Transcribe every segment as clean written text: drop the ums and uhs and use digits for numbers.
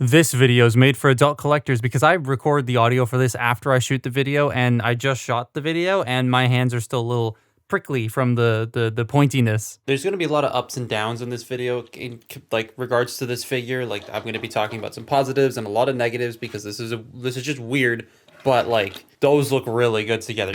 This video is made for adult collectors because I record the audio for this after I shoot the video, and I just shot the video and my hands are still a little prickly from the pointiness. There's going to be a lot of ups and downs in this video in like regards to this figure. Like I'm going to be talking about some positives and a lot of negatives because this is just weird, but like those look really good together.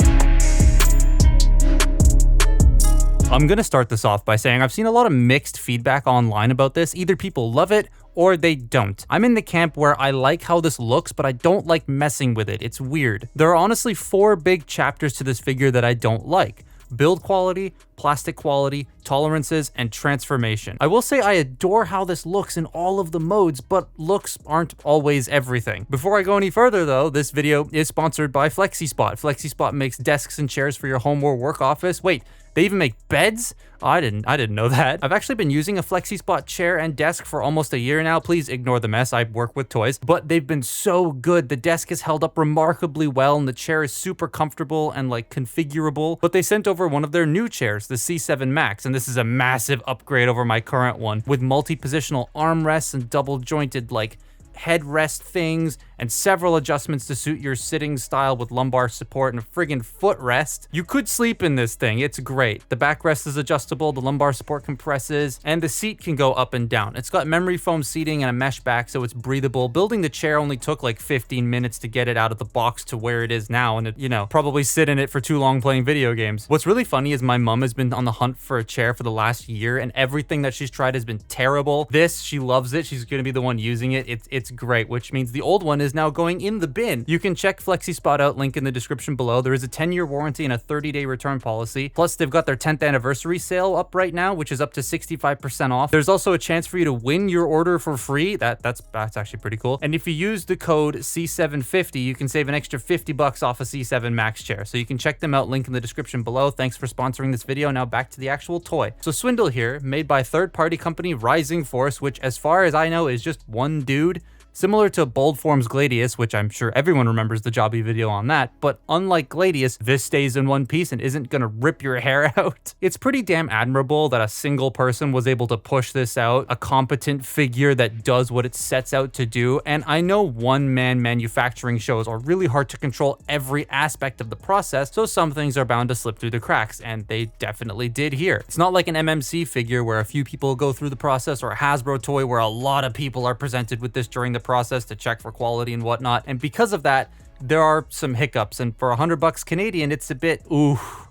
I'm going to start this off by saying I've seen a lot of mixed feedback online about this. Either people love it or they don't. I'm in the camp where I like how this looks, but I don't like messing with it. It's weird. There are honestly 4 big chapters to this figure that I don't like: build quality, plastic quality, tolerances, and transformation. I will say I adore how this looks in all of the modes, but looks aren't always everything. Before I go any further though, this video is sponsored by FlexiSpot. FlexiSpot makes desks and chairs for your home or work office. Wait, they even make beds? Oh, I didn't know that. I've actually been using a FlexiSpot chair and desk for almost a year now. Please ignore the mess. I work with toys, but they've been so good. The desk has held up remarkably well and the chair is super comfortable and like configurable. But they sent over one of their new chairs, the C7 Max, and this is a massive upgrade over my current one with multi-positional armrests and double jointed like headrest things and several adjustments to suit your sitting style with lumbar support and a friggin' footrest. You could sleep in this thing, it's great. The backrest is adjustable, the lumbar support compresses, and the seat can go up and down. It's got memory foam seating and a mesh back, so it's breathable. Building the chair only took like 15 minutes to get it out of the box to where it is now, and it, you know, probably sit in it for too long playing video games. What's really funny is my mom has been on the hunt for a chair for the last year, and everything that she's tried has been terrible. This, she loves it. She's gonna be the one using it. It's great, which means the old one is now going in the bin. You can check FlexiSpot out, link in the description below. There is a 10-year warranty and a 30-day return policy. Plus, they've got their 10th anniversary sale up right now, which is up to 65% off. There's also a chance for you to win your order for free. That's actually pretty cool. And if you use the code C750, you can save an extra $50 off a C7 Max chair. So you can check them out, link in the description below. Thanks for sponsoring this video. Now back to the actual toy. So Swindle here, made by third-party company Rising Force, which as far as I know is just one dude. Similar to Bold Form's Gladius, which I'm sure everyone remembers the Jobby video on that, but unlike Gladius, this stays in one piece and isn't gonna rip your hair out. It's pretty damn admirable that a single person was able to push this out, a competent figure that does what it sets out to do, and I know one-man manufacturing shows are really hard to control every aspect of the process, so some things are bound to slip through the cracks, and they definitely did here. It's not like an MMC figure where a few people go through the process, or a Hasbro toy where a lot of people are presented with this during the process to check for quality and whatnot, and because of that there are some hiccups, and for $100 Canadian it's a bit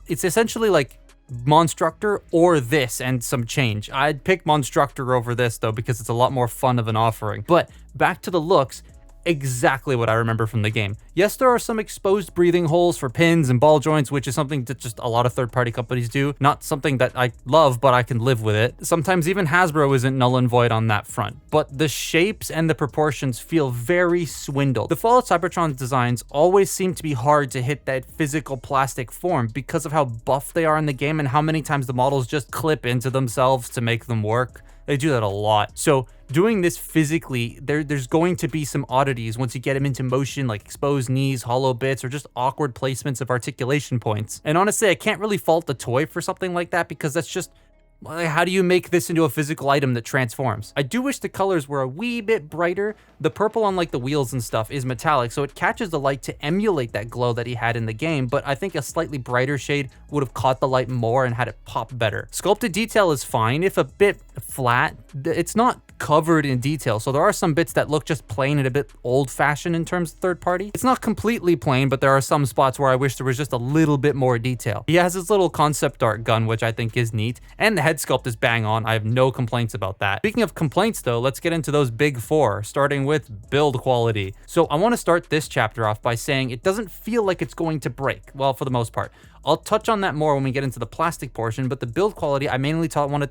it's essentially like Monstructor or this and some change. I'd pick Monstructor over this though because it's a lot more fun of an offering. But back to the looks, exactly what I remember from the game. Yes, there are some exposed breathing holes for pins and ball joints, which is something that just a lot of third-party companies do. Not something that I love, but I can live with it. Sometimes even Hasbro isn't null and void on that front. But the shapes and the proportions feel very Swindle. The Fallout Cybertron's designs always seem to be hard to hit that physical plastic form because of how buff they are in the game and how many times the models just clip into themselves to make them work. They do that a lot. So doing this physically, there's going to be some oddities once you get them into motion, like exposed knees, hollow bits, or just awkward placements of articulation points. And honestly, I can't really fault the toy for something like that because that's just, how do you make this into a physical item that transforms? I do wish the colors were a wee bit brighter. The purple on like the wheels and stuff is metallic, so it catches the light to emulate that glow that he had in the game, but I think a slightly brighter shade would have caught the light more and had it pop better. Sculpted detail is fine, if a bit flat. It's not covered in detail, so there are some bits that look just plain and a bit old-fashioned in terms of third party. It's not completely plain, but there are some spots where I wish there was just a little bit more detail. He has his little concept art gun, which I think is neat, and the head sculpt is bang on. I have no complaints about that. Speaking of complaints though, let's get into those big 4, starting with build quality. So I want to start this chapter off by saying it doesn't feel like it's going to break, well, for the most part. I'll touch on that more when we get into the plastic portion, but the build quality, I mainly wanted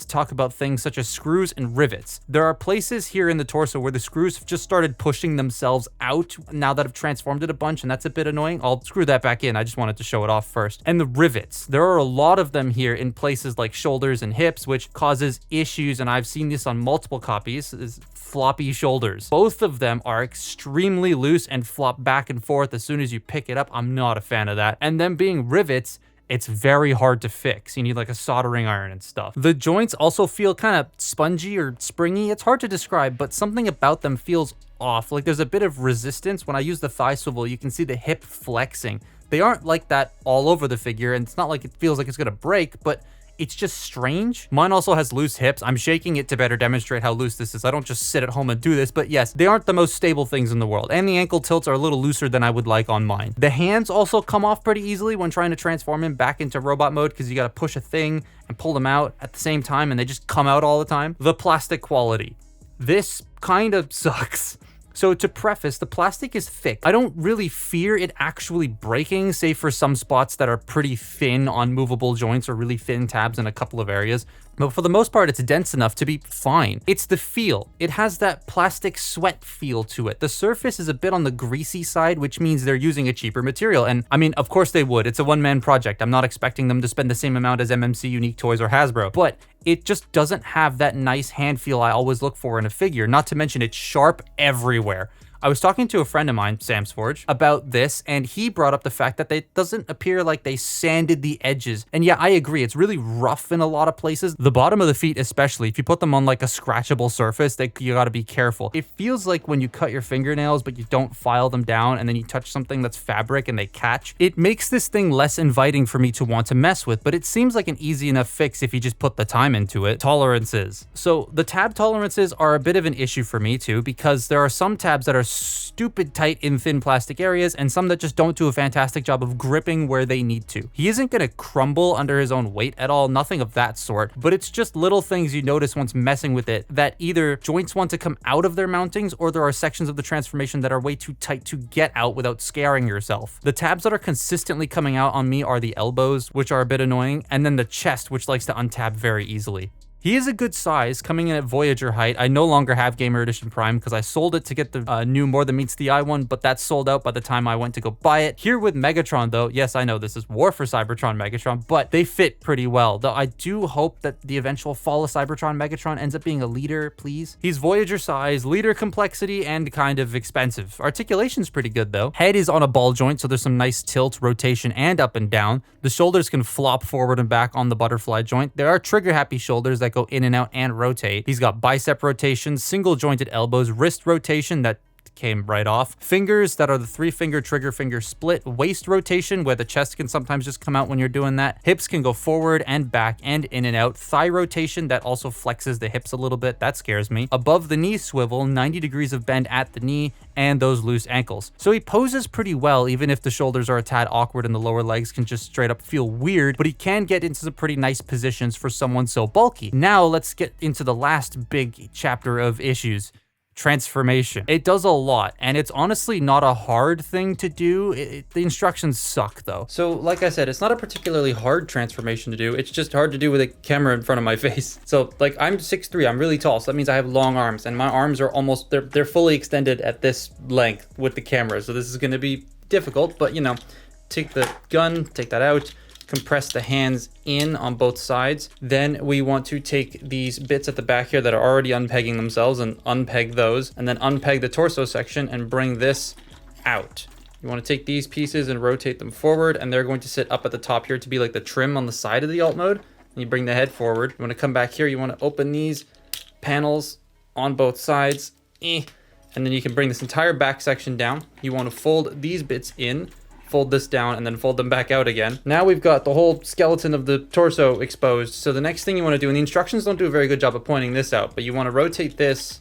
to talk about things such as screws and rivets. There are places here in the torso where the screws have just started pushing themselves out now that I've transformed it a bunch, and that's a bit annoying. I'll screw that back in. I just wanted to show it off first. And the rivets, there are a lot of them here in places like shoulders and hips, which causes issues, and I've seen this on multiple copies, is floppy shoulders. Both of them are extremely loose and flop back and forth as soon as you pick it up. I'm not a fan of that. And them being rivets, it's very hard to fix. You need like a soldering iron and stuff. The joints also feel kind of spongy or springy. It's hard to describe, but something about them feels off. Like there's a bit of resistance. When I use the thigh swivel, you can see the hip flexing. They aren't like that all over the figure, and it's not like it feels like it's gonna break, but it's just strange. Mine also has loose hips. I'm shaking it to better demonstrate how loose this is. I don't just sit at home and do this, but yes, they aren't the most stable things in the world. And the ankle tilts are a little looser than I would like on mine. The hands also come off pretty easily when trying to transform him back into robot mode because you gotta push a thing and pull them out at the same time and they just come out all the time. The plastic quality. This kind of sucks. So to preface, the plastic is thick. I don't really fear it actually breaking, save for some spots that are pretty thin on movable joints or really thin tabs in a couple of areas. But for the most part, it's dense enough to be fine. It's the feel. It has that plastic sweat feel to it. The surface is a bit on the greasy side, which means they're using a cheaper material. And I mean, of course they would. It's a one-man project. I'm not expecting them to spend the same amount as MMC, Unique Toys, or Hasbro. But it just doesn't have that nice hand feel I always look for in a figure. Not to mention it's sharp everywhere. I was talking to a friend of mine, Sam's Forge, about this, and he brought up the fact that it doesn't appear like they sanded the edges. And yeah, I agree, it's really rough in a lot of places. The bottom of the feet especially, if you put them on like a scratchable surface, you gotta be careful. It feels like when you cut your fingernails, but you don't file them down, and then you touch something that's fabric and they catch. It makes this thing less inviting for me to want to mess with, but it seems like an easy enough fix if you just put the time into it. Tolerances. So the tab tolerances are a bit of an issue for me too, because there are some tabs that are stupid tight in thin plastic areas and some that just don't do a fantastic job of gripping where they need to. He isn't going to crumble under his own weight at all, nothing of that sort, but it's just little things you notice once messing with it that either joints want to come out of their mountings or there are sections of the transformation that are way too tight to get out without scaring yourself. The tabs that are consistently coming out on me are the elbows, which are a bit annoying, and then the chest, which likes to untab very easily. He is a good size, coming in at Voyager height. I no longer have Gamer Edition Prime because I sold it to get the new More Than Meets the Eye one, but that sold out by the time I went to go buy it. Here with Megatron though, yes, I know this is War for Cybertron Megatron, but they fit pretty well. Though I do hope that the eventual Fall of Cybertron Megatron ends up being a leader, please. He's Voyager size, leader complexity, and kind of expensive. Articulation's pretty good though. Head is on a ball joint, so there's some nice tilt, rotation, and up and down. The shoulders can flop forward and back on the butterfly joint. There are trigger-happy shoulders that go in and out and rotate. He's got bicep rotation, single jointed elbows, wrist rotation that came right off, fingers that are the 3-finger trigger finger split, waist rotation where the chest can sometimes just come out when you're doing that, hips can go forward and back and in and out, thigh rotation that also flexes the hips a little bit, that scares me, above the knee swivel, 90 degrees of bend at the knee, and those loose ankles. So he poses pretty well, even if the shoulders are a tad awkward and the lower legs can just straight up feel weird, but he can get into some pretty nice positions for someone so bulky. Now let's get into the last big chapter of issues. Transformation. It does a lot, and it's honestly not a hard thing to do. The instructions suck though. So like I said, it's not a particularly hard transformation to do. It's just hard to do with a camera in front of my face. So like I'm 6'3", I'm really tall, so that means I have long arms, and my arms are almost, they're fully extended at this length with the camera. So this is gonna be difficult, but you know, take the gun, take that out, compress the hands in on both sides. Then we want to take these bits at the back here that are already unpegging themselves and unpeg those, and then unpeg the torso section and bring this out. You want to take these pieces and rotate them forward, and they're going to sit up at the top here to be like the trim on the side of the alt mode. And you bring the head forward. You want to come back here, you want to open these panels on both sides, and then you can bring this entire back section down. You want to fold these bits in, fold this down, and then fold them back out again. Now we've got the whole skeleton of the torso exposed. So the next thing you want to do, and the instructions don't do a very good job of pointing this out, but you want to rotate this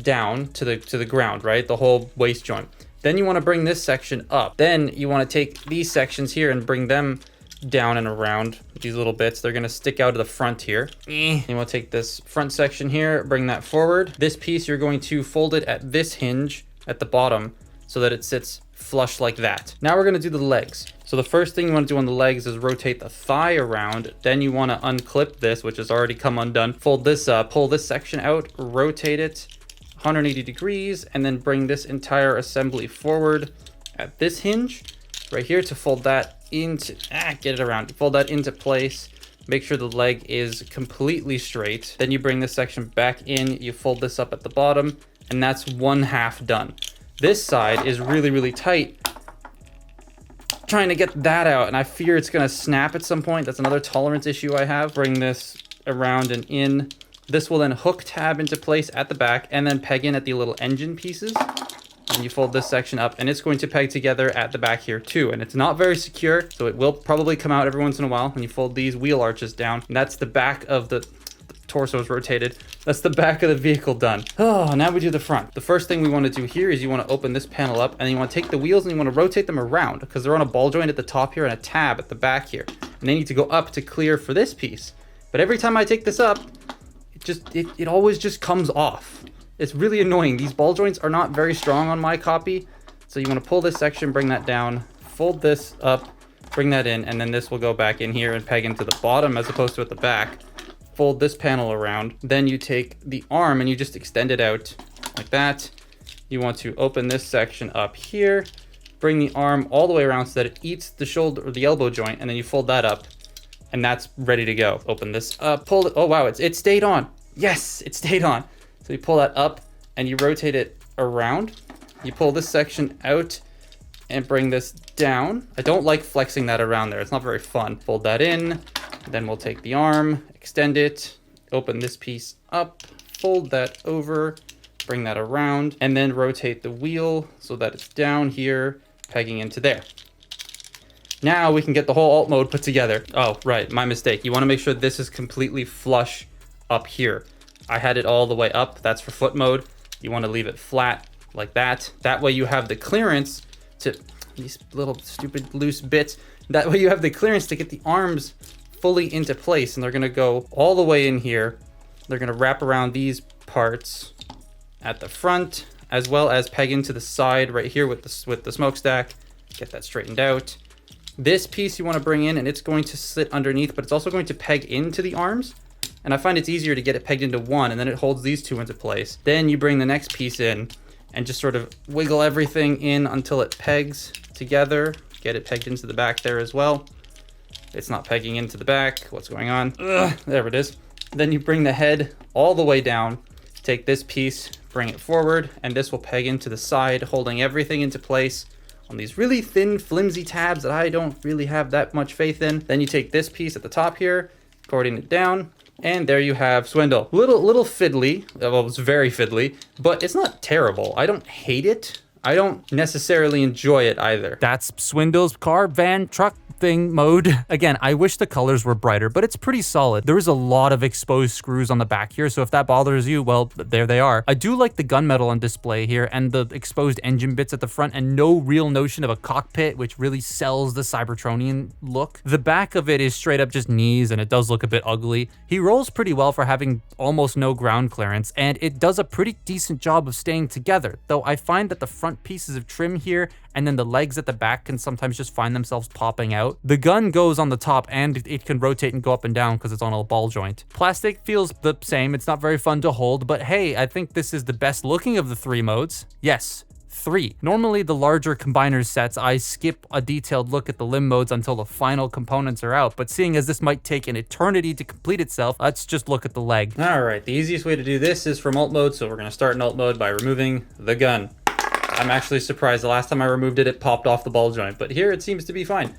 down to the ground, right? The whole waist joint. Then you want to bring this section up. Then you want to take these sections here and bring them down and around. These little bits, they're going to stick out of the front here. You want to take this front section here, bring that forward. This piece, you're going to fold it at this hinge at the bottom so that it sits flush like that. Now we're going to do the legs. So the first thing you want to do on the legs is rotate the thigh around. Then you want to unclip this, which has already come undone. Fold this up, pull this section out, rotate it 180 degrees, and then bring this entire assembly forward at this hinge right here to fold that into, get it around, fold that into place. Make sure the leg is completely straight. Then you bring this section back in, you fold this up at the bottom, and that's one half done. This side is really, really tight. trying to get that out, and I fear it's gonna snap at some point. That's another tolerance issue I have. Bring this around and in. This will then hook tab into place at the back and then peg in at the little engine pieces. And you fold this section up and it's going to peg together at the back here too. And it's not very secure, so it will probably come out every once in a while when you fold these wheel arches down. And that's the back of the torso is rotated. That's the back of the vehicle done. Oh, now we do the front. The first thing we want to do here is you want to open this panel up and you want to take the wheels and you want to rotate them around because they're on a ball joint at the top here and a tab at the back here. And they need to go up to clear for this piece. But every time I take this up, it always just comes off. It's really annoying. These ball joints are not very strong on my copy. So you want to pull this section, bring that down, fold this up, bring that in, and then this will go back in here and peg into the bottom as opposed to at the back. Fold this panel around. Then you take the arm and you just extend it out like that. You want to open this section up here, bring the arm all the way around so that it eats the shoulder or the elbow joint, and then you fold that up. And that's ready to go. Open this up, pull it. Oh wow, it stayed on. Yes, it stayed on. So you pull that up and you rotate it around. You pull this section out and bring this down. I don't like flexing that around there. It's not very fun. Fold that in. Then we'll take the arm, extend it, open this piece up, fold that over, bring that around, and then rotate the wheel so that it's down here, pegging into there. Now we can get the whole alt mode put together. Oh, right, my mistake. You want to make sure this is completely flush up here. I had it all the way up. That's for foot mode. You want to leave it flat like that. That way you have the clearance to, these little stupid loose bits, that way you have the clearance to get the arms fully into place, and they're going to go all the way in here. They're going to wrap around these parts at the front, as well as peg into the side right here with the smokestack. Get that straightened out. This piece you want to bring in and it's going to sit underneath, but it's also going to peg into the arms. And I find it's easier to get it pegged into one and then it holds these two into place. Then you bring the next piece in and just sort of wiggle everything in until it pegs together. Get it pegged into the back there as well. It's not pegging into the back. What's going on? Ugh, there it is. Then you bring the head all the way down. Take this piece, bring it forward, and this will peg into the side, holding everything into place on these really thin, flimsy tabs that I don't really have that much faith in. Then you take this piece at the top here, according it down, and there you have Swindle. Little fiddly, well, it's very fiddly, but it's not terrible. I don't hate it. I don't necessarily enjoy it either. That's Swindle's car, van, truck thing mode. Again, I wish the colors were brighter, but it's pretty solid. There is a lot of exposed screws on the back here, so if that bothers you, well, there they are. I do like the gunmetal on display here and the exposed engine bits at the front and no real notion of a cockpit, which really sells the Cybertronian look. The back of it is straight up just knees and it does look a bit ugly. He rolls pretty well for having almost no ground clearance, and it does a pretty decent job of staying together, though I find that the front pieces of trim here and then the legs at the back can sometimes just find themselves popping out. The gun goes on the top and it can rotate and go up and down because it's on a ball joint. Plastic feels the same. It's not very fun to hold, but hey, I think this is the best looking of the three modes. Yes. 3. Normally the larger combiners sets, I skip a detailed look at the limb modes until the final components are out, but seeing as this might take an eternity to complete itself, let's just look at the leg. Alright, the easiest way to do this is from alt mode, so we're going to start in alt mode by removing the gun. I'm actually surprised. The last time I removed it, it popped off the ball joint, but here it seems to be fine.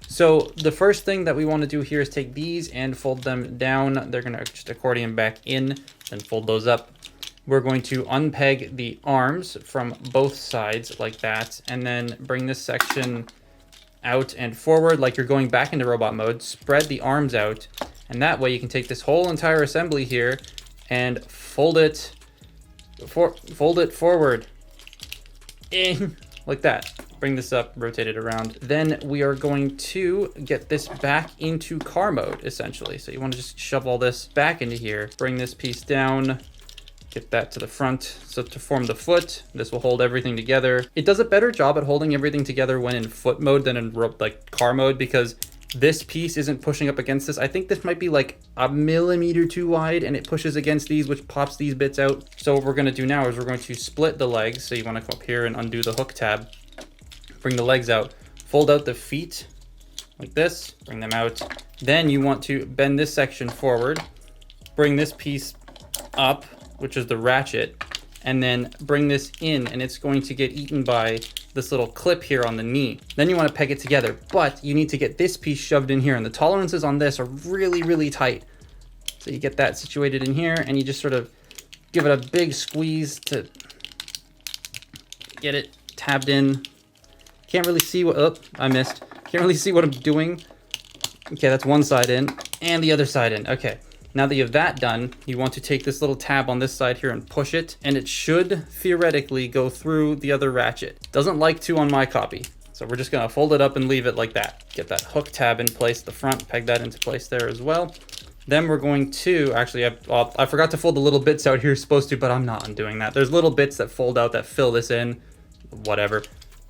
So the first thing that we want to do here is take these and fold them down. They're going to just accordion back in and fold those up. We're going to unpeg the arms from both sides like that, and then bring this section out and forward like you're going back into robot mode. Spread the arms out, and that way you can take this whole entire assembly here and fold it forward. Like that. Bring this up, rotate it around. Then we are going to get this back into car mode, essentially. So you want to just shove all this back into here. Bring this piece down, get that to the front. So to form the foot, this will hold everything together. It does a better job at holding everything together when in foot mode than in like car mode, because this piece isn't pushing up against this. I think this might be like a millimeter too wide and it pushes against these, which pops these bits out. So what we're going to do now is we're going to split the legs. So you want to come up here and undo the hook tab, bring the legs out, fold out the feet like this, bring them out. Then you want to bend this section forward, bring this piece up, which is the ratchet, and then bring this in, and it's going to get eaten by this little clip here on the knee. Then you want to peg it together, but you need to get this piece shoved in here, and the tolerances on this are really, really tight. So you get that situated in here, and you just sort of give it a big squeeze to get it tabbed in. Can't really see what, oh, I missed. Can't really see what I'm doing. Okay, that's one side in, and the other side in. Okay, now that you have that done, you want to take this little tab on this side here and push it, and it should theoretically go through the other ratchet. Doesn't like to on my copy. So we're just gonna fold it up and leave it like that. Get that hook tab in place at the front, peg that into place there as well. Then we're going to, actually, I forgot to fold the little bits out here, supposed to, but I'm not undoing that. There's little bits that fold out that fill this in, whatever.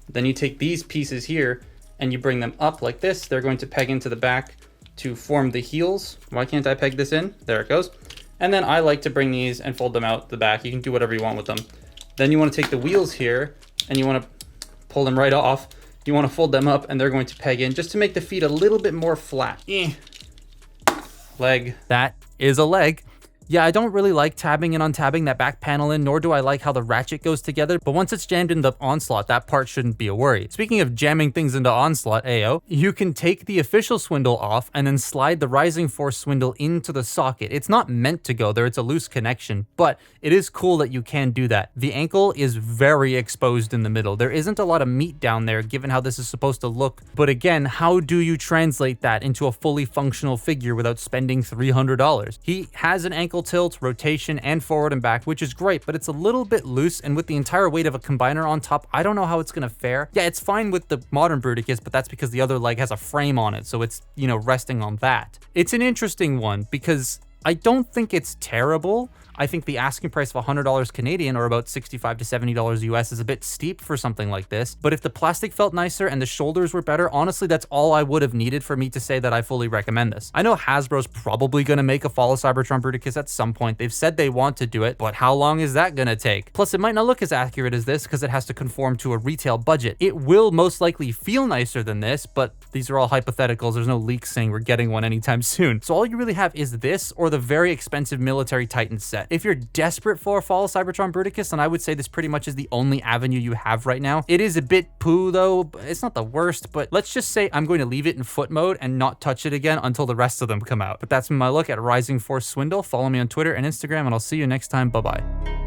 Then you take these pieces here and you bring them up like this. They're going to peg into the back to form the heels. Why can't I peg this in? There it goes. And then I like to bring these and fold them out the back. You can do whatever you want with them. Then you want to take the wheels here and you want to pull them right off. You want to fold them up and they're going to peg in just to make the feet a little bit more flat. Leg. That is a leg. Yeah, I don't really like tabbing and untabbing that back panel in, nor do I like how the ratchet goes together, but once it's jammed into Onslaught, that part shouldn't be a worry. Speaking of jamming things into Onslaught, Ayo, you can take the official Swindle off and then slide the Rising Force Swindle into the socket. It's not meant to go there, it's a loose connection, but it is cool that you can do that. The ankle is very exposed in the middle. There isn't a lot of meat down there, given how this is supposed to look, but again, how do you translate that into a fully functional figure without spending $300? He has an ankle tilt, rotation, and forward and back, which is great, but it's a little bit loose, and with the entire weight of a combiner on top, I don't know how it's gonna fare. Yeah, it's fine with the modern Bruticus, but that's because the other leg has a frame on it, so it's, you know, resting on that. It's an interesting one because I don't think it's terrible. I think the asking price of $100 Canadian, or about $65 to $70 US, is a bit steep for something like this. But if the plastic felt nicer and the shoulders were better, honestly, that's all I would have needed for me to say that I fully recommend this. I know Hasbro's probably going to make a Fall of Cybertron Bruticus at some point. They've said they want to do it, but how long is that going to take? Plus, it might not look as accurate as this because it has to conform to a retail budget. It will most likely feel nicer than this, but these are all hypotheticals. There's no leaks saying we're getting one anytime soon. So all you really have is this or the very expensive Military Titan set. If you're desperate for a Fall of Cybertron Bruticus, then I would say this pretty much is the only avenue you have right now. It is a bit poo though, it's not the worst, but let's just say I'm going to leave it in foot mode and not touch it again until the rest of them come out. But that's my look at Rising Force Swindle. Follow me on Twitter and Instagram, and I'll see you next time. Bye-bye.